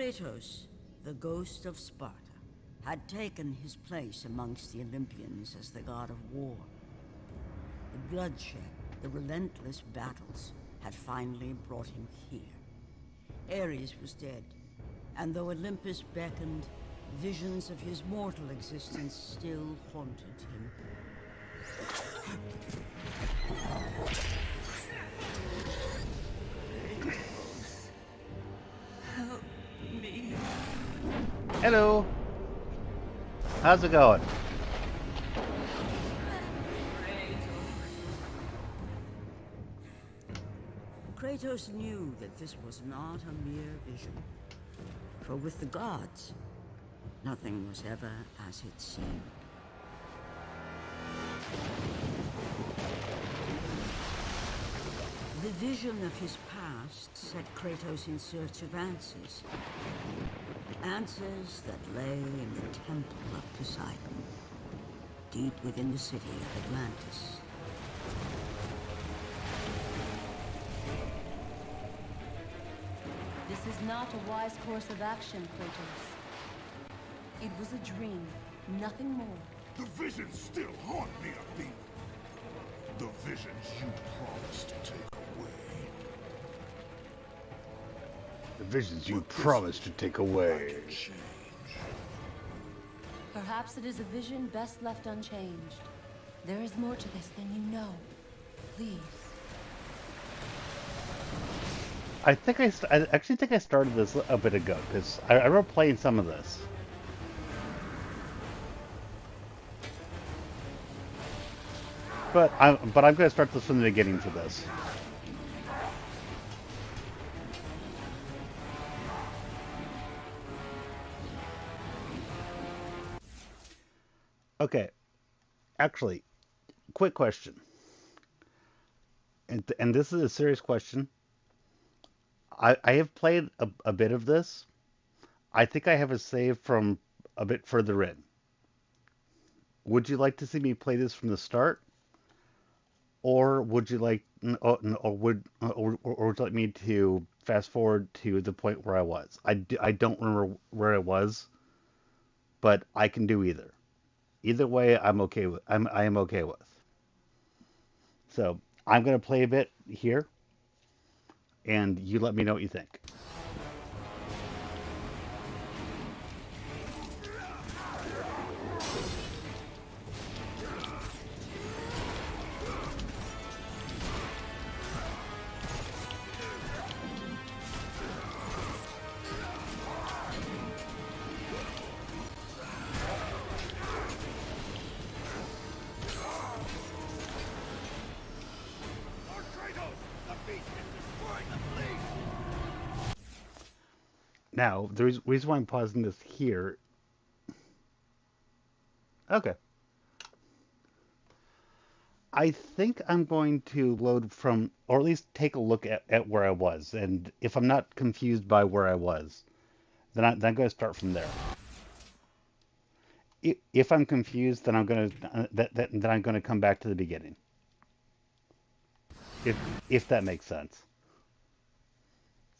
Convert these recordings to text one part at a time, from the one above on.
Kratos, the ghost of Sparta, had taken his place amongst the Olympians as the god of war. The bloodshed, the relentless battles, had finally brought him here. Ares was dead, and though Olympus beckoned, visions of his mortal existence still haunted him. Help me. Hello. How's it going? Kratos knew that this was not a mere vision. For with the gods, nothing was ever as it seemed. The vision of his past set Kratos in search of answers. Answers that lay in the temple of Poseidon, deep within the city of Atlantis. This is not a wise course of action, Kratos. It was a dream, nothing more. The visions still haunt me, Athena. The visions you promised to take away. The visions you promised to take away. Perhaps it is a vision best left unchanged. There is more to this than you know. Please. I actually think I started this a bit ago, because I remember playing some of this. But I'm going to start this from the beginning for this. Okay, actually, quick question, and this is a serious question. I have played a bit of this. I think I have a save from a bit further in. Would you like to see me play this from the start, or would you like, or would you like me to fast forward to the point where I was? I don't remember where I was, but I can do either. Either way, I'm okay with. I am okay with. So I'm gonna play a bit here, and you let me know what you think. Now, the reason why I'm pausing this here... Okay. I think I'm going to load from, or at least take a look at where I was, and if I'm not confused by where I was, then I'm going to start from there. If I'm confused, then I'm going to come back to the beginning. If that makes sense.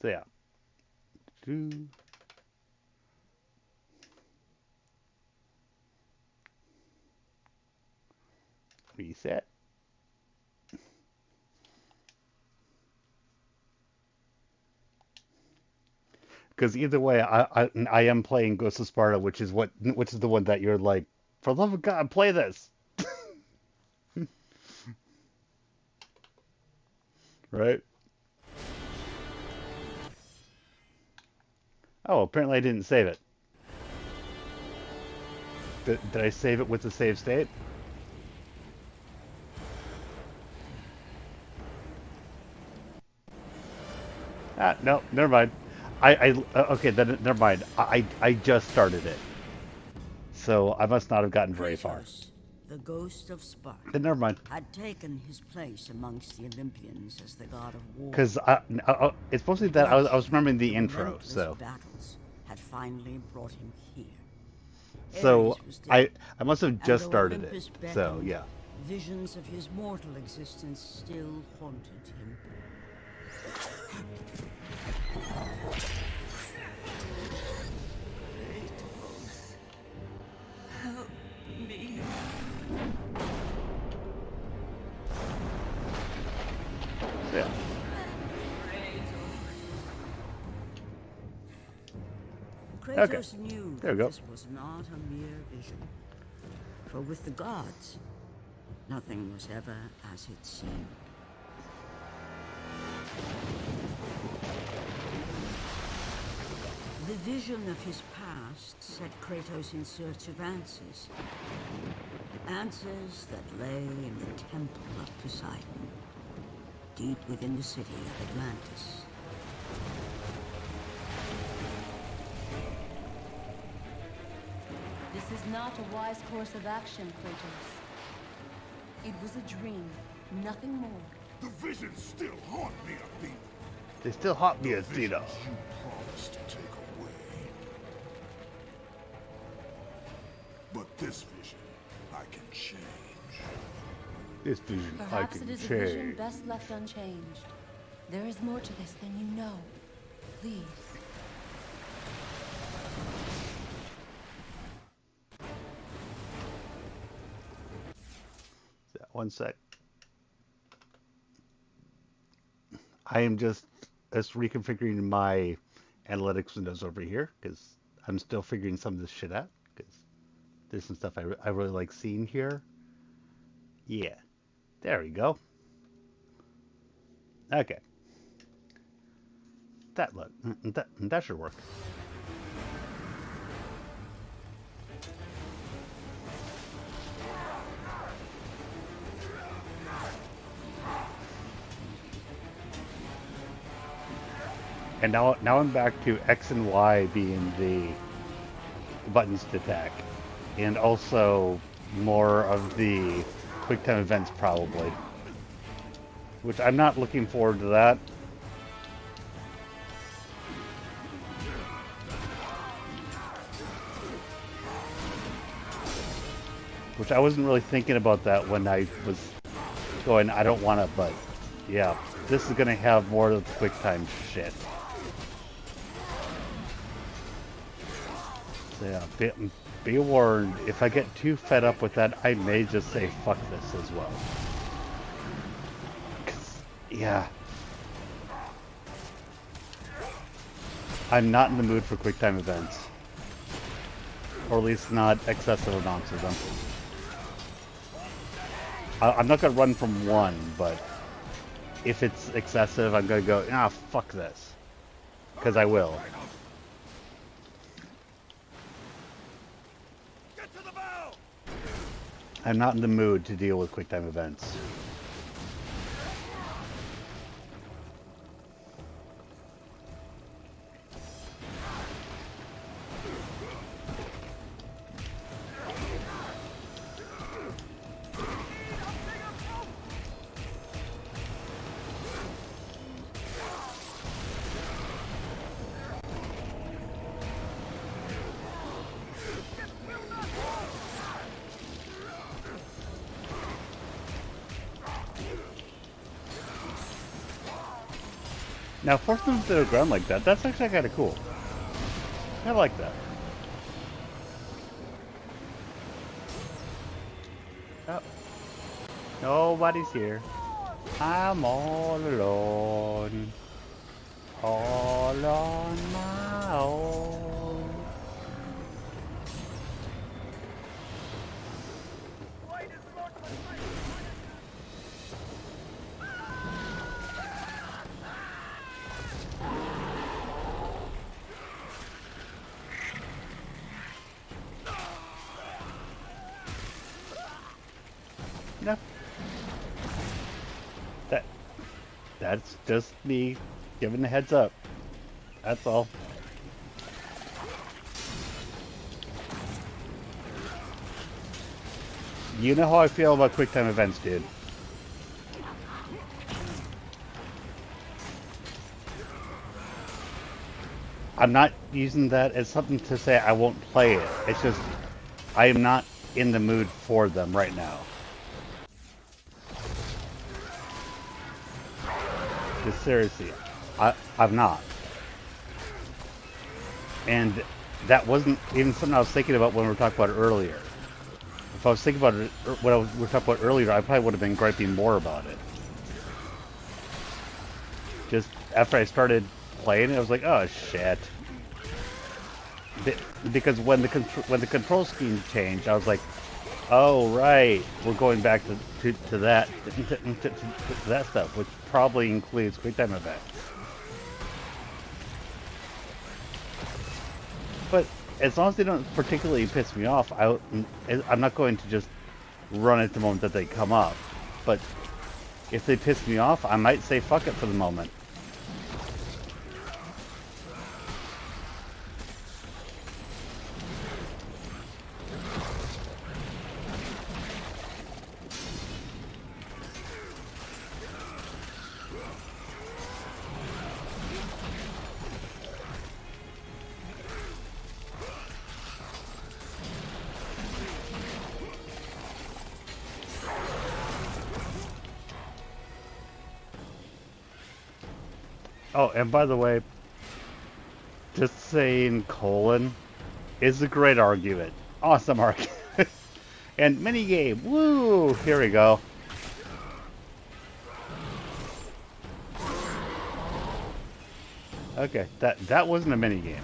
So yeah. Reset. Because either way, I am playing Ghost of Sparta, which is the one that you're like, for the love of God, play this. Right? Oh, apparently I didn't save it. Did I save it with the save state? Ah, no, never mind. Okay, then never mind. I just started it, so I must not have gotten very far. The ghost of Sparta, Then never mind. had taken his place amongst the Olympians as the god of war. Because it's mostly that I was remembering the intro, so. Battles had finally brought him here. So I must have just started it. So yeah. Visions of his mortal existence still haunted him. Okay. Kratos knew There we that go. this was not a mere vision. For with the gods, nothing was ever as it seemed. The vision of his past set Kratos in search of answers. Answers that lay in the temple of Poseidon, deep within the city of Atlantis. This is not a wise course of action, Kratos. It was a dream, nothing more. The visions still haunt me, Athena. They still haunt me, The Athena. visions you promised to take away. But this vision, I can change. This vision I Perhaps can it is a vision change. best left unchanged. There is more to this than you know. Please. One sec. I am just reconfiguring my analytics windows over here because I'm still figuring some of this shit out because there's some stuff I really like seeing here. Yeah. There we go. Okay. That should work. And now I'm back to X and Y being the buttons to attack. And also more of the quick time events probably. Which I'm not looking forward to that. Which I wasn't really thinking about that when I was going, I don't want to, but yeah, this is going to have more of the quick time shit. So yeah, be warned, if I get too fed up with that, I may just say fuck this as well. 'Cause, yeah. I'm not in the mood for quick time events. Or at least not excessive amounts of them. I'm not going to run from one, but if it's excessive, I'm going to go, ah, fuck this. Because I will. Get to the bow! I'm not in the mood to deal with quick time events. Now, forcing them to the ground like that, that's actually kind of cool. I like that. Oh. Nobody's here. I'm all alone. All on my own. No. That's just me giving the heads up. That's all. You know how I feel about quick time events, dude. I'm not using that as something to say I won't play it. It's just I am not in the mood for them right now. Just seriously, I'm not. And that wasn't even something I was thinking about when we were talking about it earlier. If I was thinking about it when we were talking about it earlier, I probably would have been griping more about it. Just after I started playing it, I was like, oh shit. because when the control scheme changed, I was like, oh right, we're going back to that to that stuff, which probably includes quick time events. But as long as they don't particularly piss me off, I'm not going to just run at the moment that they come up. But if they piss me off, I might say fuck it for the moment. Oh, and by the way, just saying colon is a great argument. Awesome argument. And minigame. Woo! Here we go. Okay, that wasn't a minigame.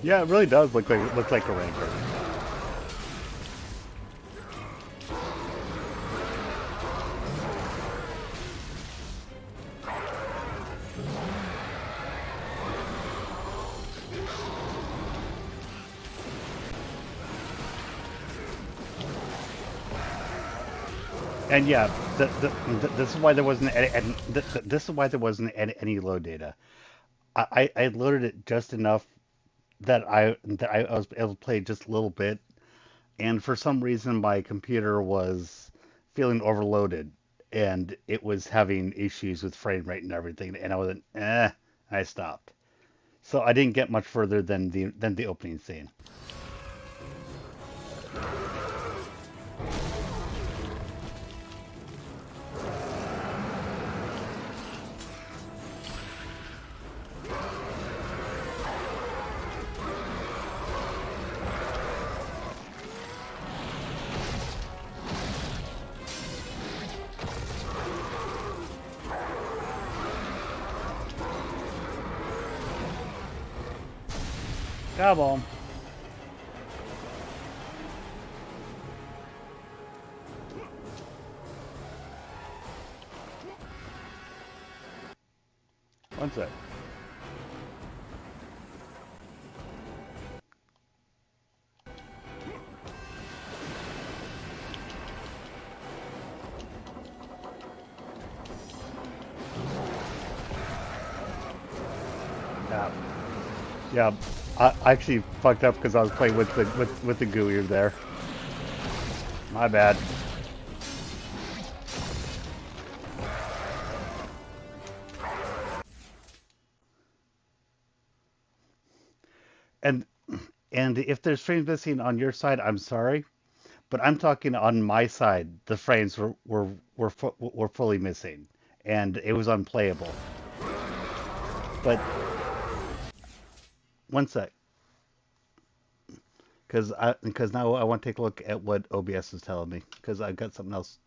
Yeah, it really does look like a ranger. And yeah, this is why there wasn't this is why there wasn't any load data. I loaded it just enough that I was able to play just a little bit, and for some reason my computer was feeling overloaded, and it was having issues with frame rate and everything, and I was I stopped. So I didn't get much further than the opening scene. Come on. One sec. Yeah. Yeah. I actually fucked up because I was playing with the GUI there. My bad. And and if there's frames missing on your side, I'm sorry, but I'm talking on my side. The frames were fully missing, and it was unplayable. But One sec. Because now I want to take a look at what OBS is telling me. Because I've got something else.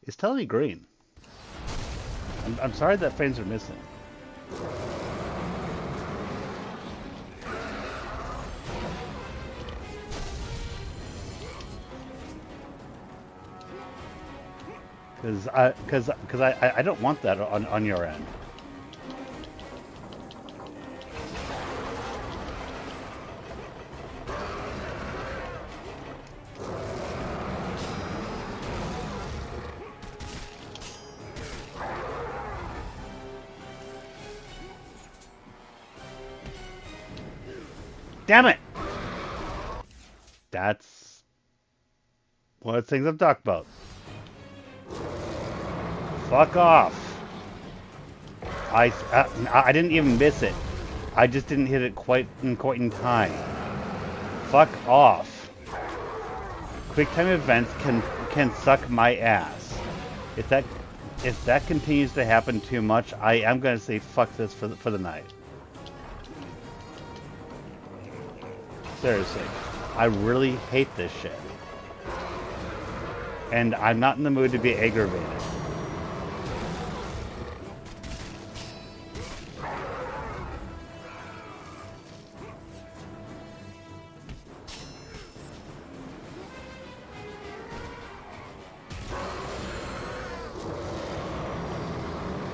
It's telling me green. I'm sorry that frames are missing. Because I don't want that on your end. Damn it! That's one of the things I'm talking about. Fuck off. I didn't even miss it. I just didn't hit it quite in time. Fuck off. QuickTime events can suck my ass. If that continues to happen too much, I am gonna say fuck this for the night. Seriously, I really hate this shit. And I'm not in the mood to be aggravated.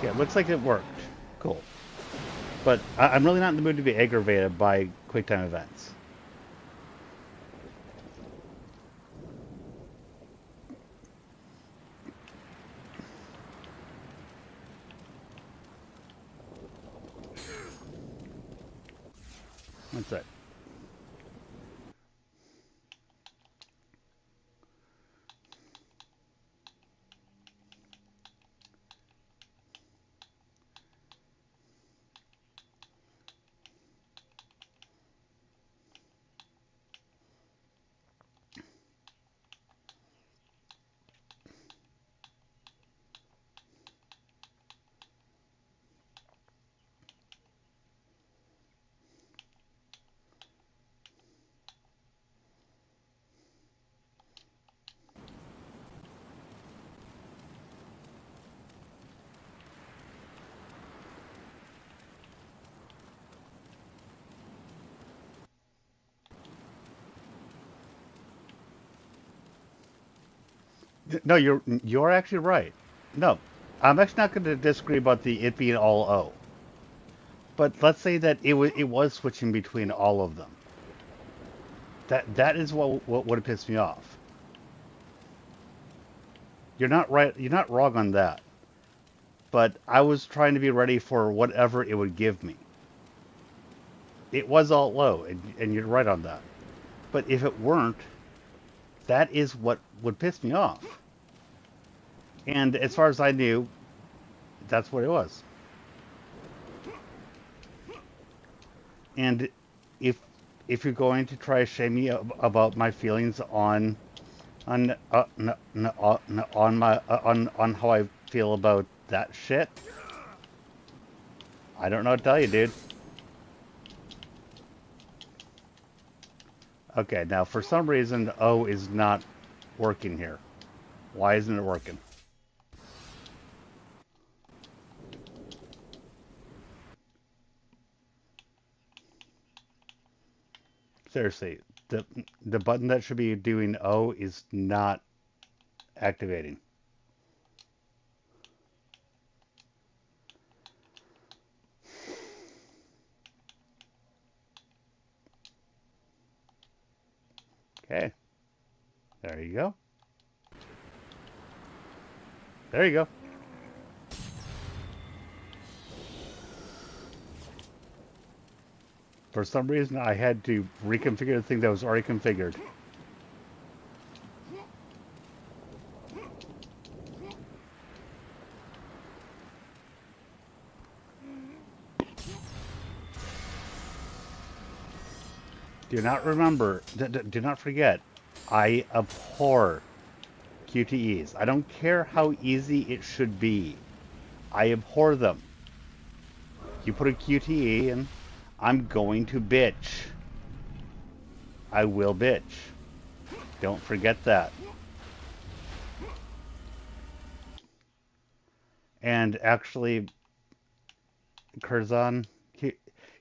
Yeah, it looks like it worked. Cool. But I'm really not in the mood to be aggravated by QuickTime events. What's that? No, you're actually right. No, I'm actually not going to disagree about it being all O. But let's say that it was switching between all of them. That is what would piss me off. You're not right. You're not wrong on that. But I was trying to be ready for whatever it would give me. It was all low, and you're right on that. But if it weren't, that is what would piss me off. And as far as I knew, that's what it was. And if you're going to try to shame me about my feelings on how I feel about that shit, I don't know what to tell you, dude. Okay, now for some reason O is not working here. Why isn't it working? Seriously, the button that should be doing O is not activating. Okay. There you go. There you go. For some reason, I had to reconfigure the thing that was already configured. Do not remember, do not forget, I abhor QTEs. I don't care how easy it should be. I abhor them. You put a QTE in, I'm going to bitch. I will bitch. Don't forget that. And actually, Curzon,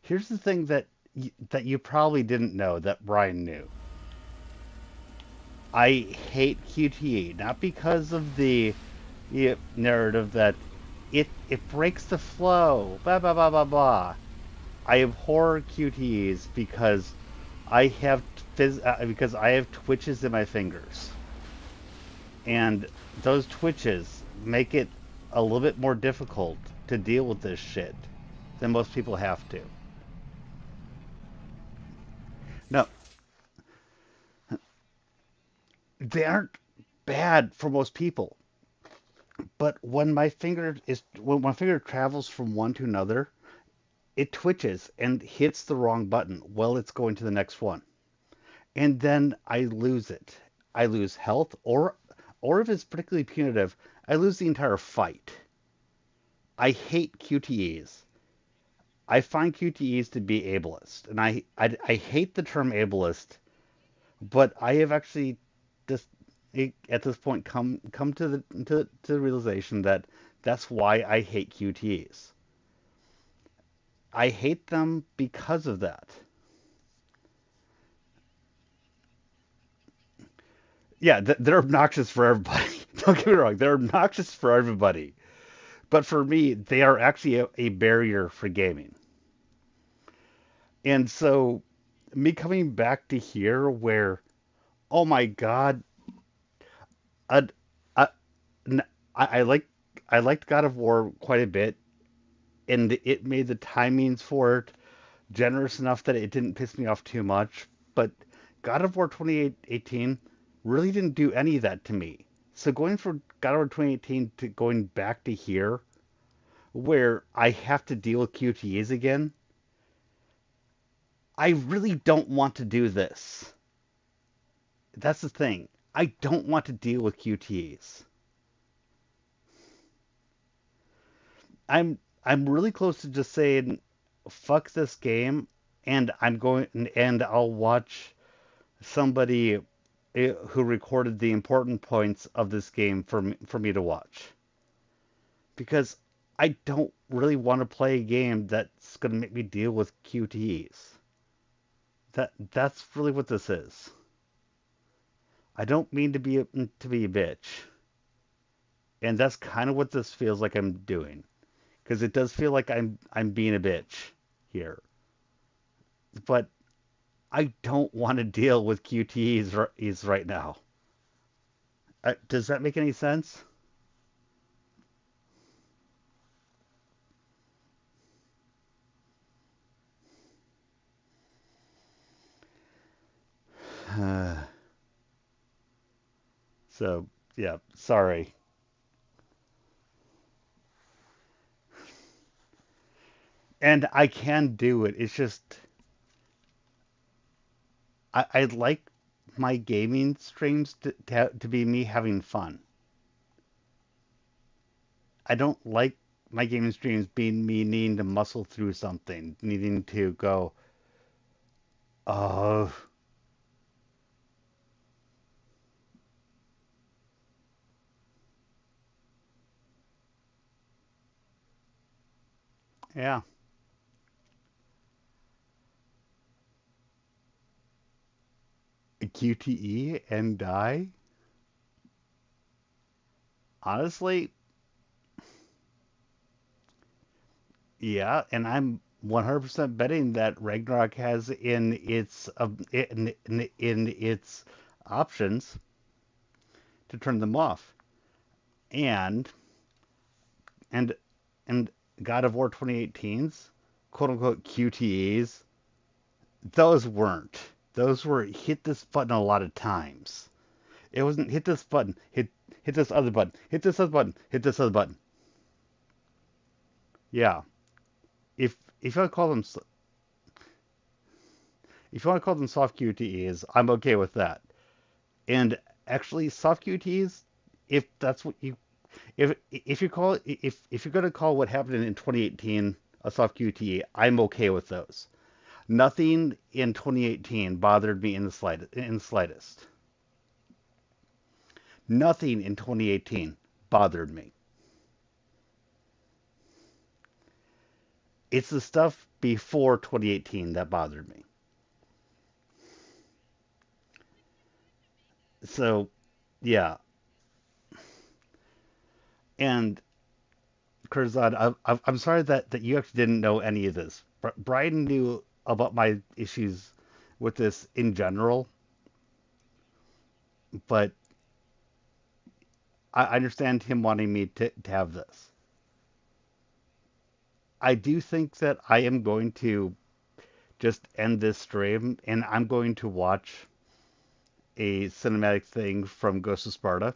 here's the thing that you probably didn't know that Brian knew. I hate QTE, not because of the narrative that it breaks the flow, blah blah blah blah blah. I abhor QTEs because because I have twitches in my fingers, and those twitches make it a little bit more difficult to deal with this shit than most people have to. No, they aren't bad for most people, but when my finger travels from one to another, it twitches and hits the wrong button while it's going to the next one. And then I lose it. I lose health, or if it's particularly punitive, I lose the entire fight. I hate QTEs. I find QTEs to be ableist, and I hate the term ableist, but I have actually just at this point come to the realization that that's why I hate QTEs. I hate them because of that. Yeah, they're obnoxious for everybody. Don't get me wrong, they're obnoxious for everybody. But for me, they are actually a barrier for gaming. And so, me coming back to here where, oh my God, I, I, I like I liked God of War quite a bit, and it made the timings for it generous enough that it didn't piss me off too much. But God of War 2018 really didn't do any of that to me. So going from God of War 2018 to going back to here, where I have to deal with QTEs again, I really don't want to do this. That's the thing. I don't want to deal with QTEs. I'm really close to just saying fuck this game, and I'll watch somebody who recorded the important points of this game for me to watch, because I don't really want to play a game that's going to make me deal with QTEs. That's really what this is. I don't mean to be a bitch, and that's kind of what this feels like I'm doing, because it does feel like I'm being a bitch here, but I don't want to deal with QTEs right now. Does that make any sense? So, yeah, sorry. And I can do it. It's just I like my gaming streams to be me having fun. I don't like my gaming streams being me needing to muscle through something, needing to go, oh, yeah, QTE and die. Honestly, yeah, and I'm 100% betting that Ragnarok has in its options to turn them off. And and and God of War 2018's quote unquote QTEs, those weren't. Those were hit this button a lot of times. It wasn't hit this button, hit this other button, hit this other button, hit this other button. Yeah. If you want to call them if you want to call them soft QTEs, I'm okay with that. And actually, soft QTEs, if that's what you if you call if you're gonna call what happened in 2018 a soft QTE, I'm okay with those. Nothing in 2018 bothered me in the slightest. Nothing in 2018 bothered me. It's the stuff before 2018 that bothered me. So, yeah. And Curzon, I'm sorry that you actually didn't know any of this. Brian knew about my issues with this in general, but I understand him wanting me to have this. I do think that I am going to just end this stream and I'm going to watch a cinematic thing from Ghost of Sparta.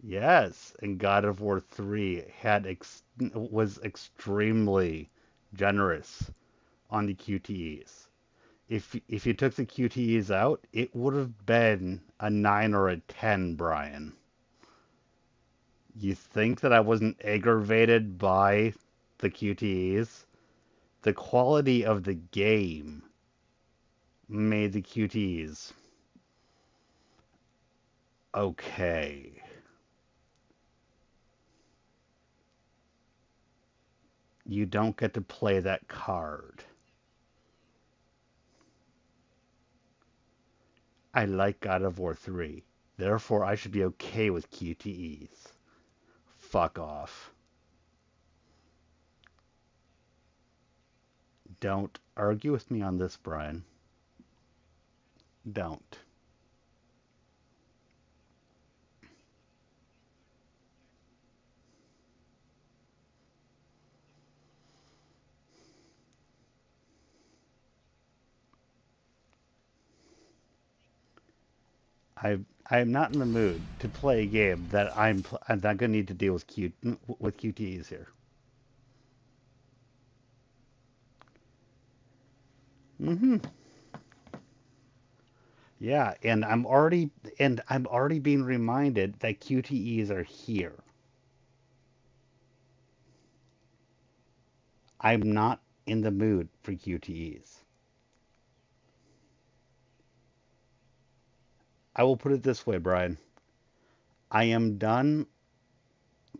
Yes, and God of War 3 was extremely generous on the QTEs. If you took the QTEs out, it would have been a 9 or a 10, Brian. You think that I wasn't aggravated by the QTEs? The quality of the game made the QTEs okay. You don't get to play that card. I like God of War 3. Therefore, I should be okay with QTEs. Fuck off. Don't argue with me on this, Brian. Don't. I am not in the mood to play a game that I'm not going to need to deal with QTEs here. Hmm. Yeah, and I'm already being reminded that QTEs are here. I'm not in the mood for QTEs. I will put it this way, Brian. I am done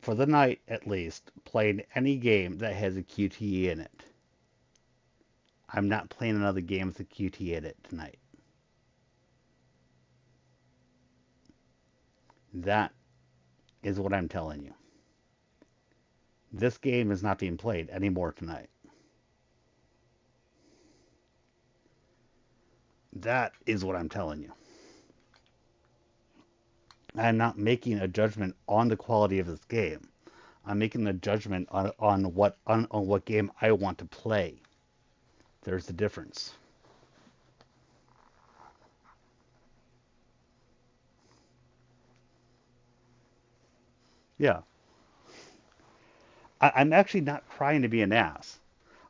for the night at least playing any game that has a QTE in it. I'm not playing another game with a QTE in it tonight. That is what I'm telling you. This game is not being played anymore tonight. That is what I'm telling you. I'm not making a judgment on the quality of this game. I'm making a judgment on what game I want to play. There's the difference. Yeah. I'm actually not trying to be an ass.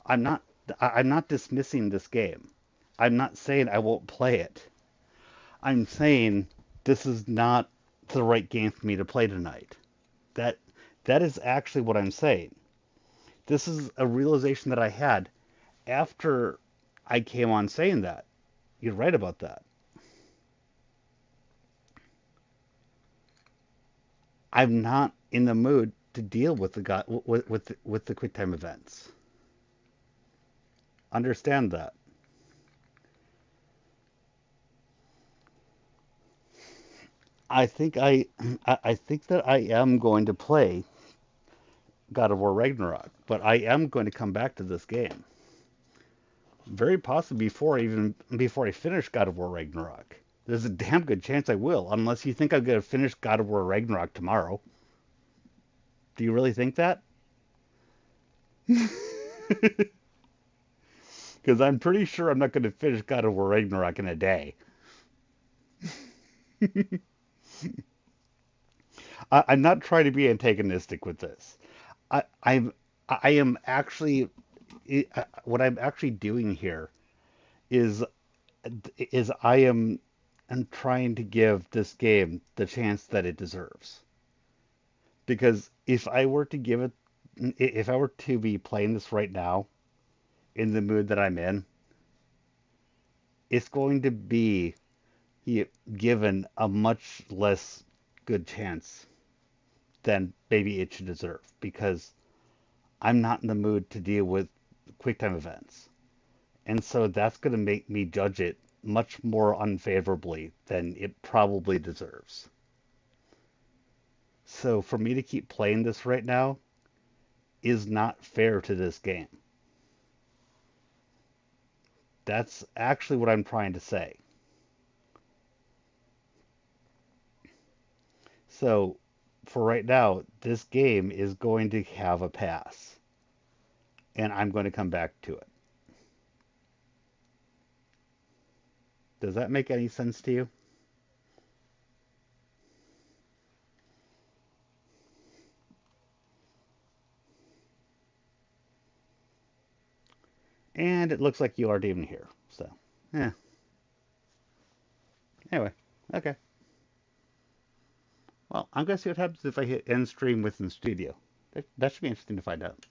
I'm not I'm not dismissing this game. I'm not saying I won't play it. I'm saying this is not the right game for me to play tonight. That that is actually what I'm saying. This is a realization that I had after I came on saying that. You're right about that. I'm not in the mood to deal with the QuickTime events. Understand that. I think I think that I am going to play God of War Ragnarok, but I am going to come back to this game. Very possibly before I finish God of War Ragnarok. There's a damn good chance I will, unless you think I'm going to finish God of War Ragnarok tomorrow. Do you really think that? Because I'm pretty sure I'm not going to finish God of War Ragnarok in a day. I'm not trying to be antagonistic with this. I'm I am actually what I'm actually doing here is I'm trying to give this game the chance that it deserves. Because if I were to give it if I were to be playing this right now, in the mood that I'm in, it's going to be given a much less good chance than maybe it should deserve because I'm not in the mood to deal with QuickTime events. And so that's going to make me judge it much more unfavorably than it probably deserves. So for me to keep playing this right now is not fair to this game. That's actually what I'm trying to say. So for right now, this game is going to have a pass, and I'm going to come back to it. Does that make any sense to you? And it looks like you aren't even here. So, yeah. Anyway, okay. Well, I'm going to see what happens if I hit end stream within Studio. That should be interesting to find out.